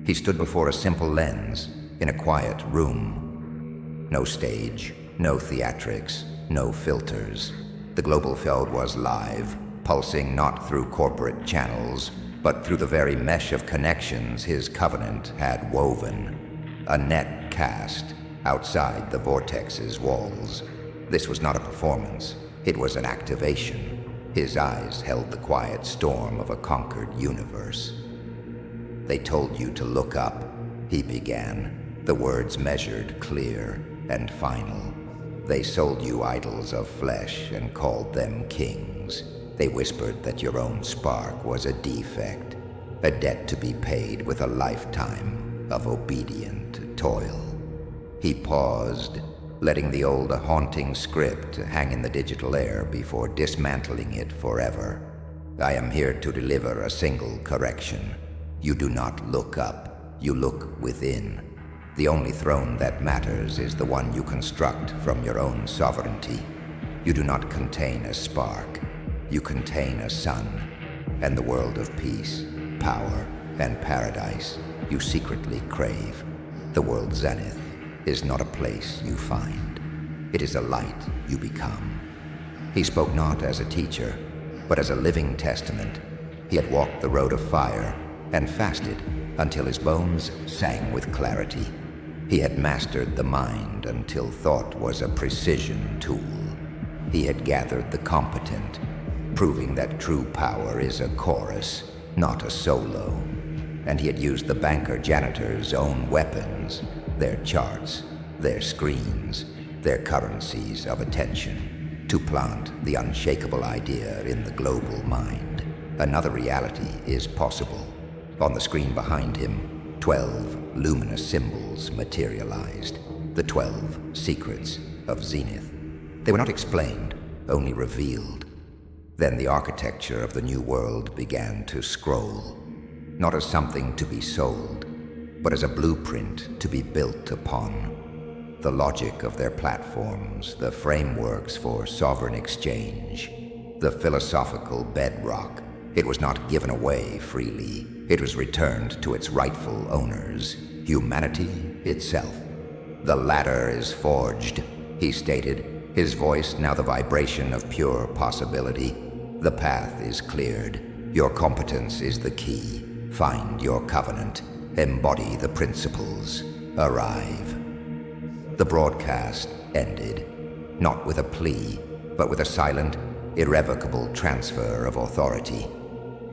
He stood before a simple lens in a quiet room. No stage, no theatrics, no filters. The global field was live, pulsing not through corporate channels, but through the very mesh of connections his covenant had woven. A net cast outside the vortex's walls. This was not a performance, it was an activation. His eyes held the quiet storm of a conquered universe. "They told you to look up," he began, the words measured, clear, and final. "They sold you idols of flesh and called them kings. They whispered that your own spark was a defect, a debt to be paid with a lifetime of obedient toil." He paused, letting the old haunting script hang in the digital air before dismantling it forever. "I am here to deliver a single correction. You do not look up, you look within. The only throne that matters is the one you construct from your own sovereignty. You do not contain a spark, you contain a sun, and the world of peace, power, and paradise you secretly crave. The world zenith is not a place you find. It is a light you become." He spoke not as a teacher, but as a living testament. He had walked the road of fire and fasted until his bones sang with clarity. He had mastered the mind until thought was a precision tool. He had gathered the competent, proving that true power is a chorus, not a solo. And he had used the banker janitor's own weapons, their charts, their screens, their currencies of attention, to plant the unshakable idea in the global mind. Another reality is possible. On the screen behind him, 12 luminous symbols materialized, the 12 secrets of Zenith. They were not explained, only revealed. Then the architecture of the new world began to scroll, not as something to be sold, but as a blueprint to be built upon. The logic of their platforms, the frameworks for sovereign exchange, the philosophical bedrock. It was not given away freely. It was returned to its rightful owners, humanity itself. "The ladder is forged," he stated, his voice now the vibration of pure possibility. "The path is cleared. Your competence is the key. Find your covenant. Embody the principles. Arrive." The broadcast ended, not with a plea, but with a silent, irrevocable transfer of authority.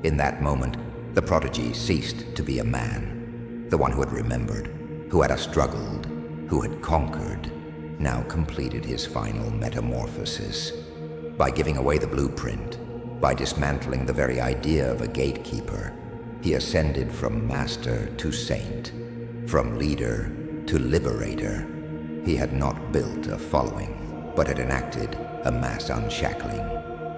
In that moment, the prodigy ceased to be a man. The one who had remembered, who had struggled, who had conquered, now completed his final metamorphosis. By giving away the blueprint, by dismantling the very idea of a gatekeeper, he ascended from master to saint, from leader to liberator. He had not built a following, but had enacted a mass unshackling.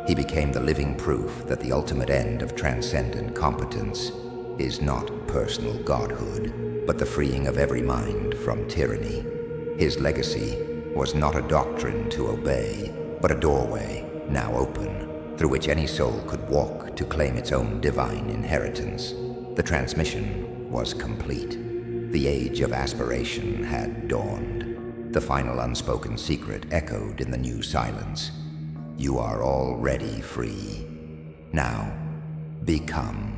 He became the living proof that the ultimate end of transcendent competence is not personal godhood, but the freeing of every mind from tyranny. His legacy was not a doctrine to obey, but a doorway, now open, through which any soul could walk to claim its own divine inheritance. The transmission was complete. The age of aspiration had dawned. The final unspoken secret echoed in the new silence. You are already free. Now, become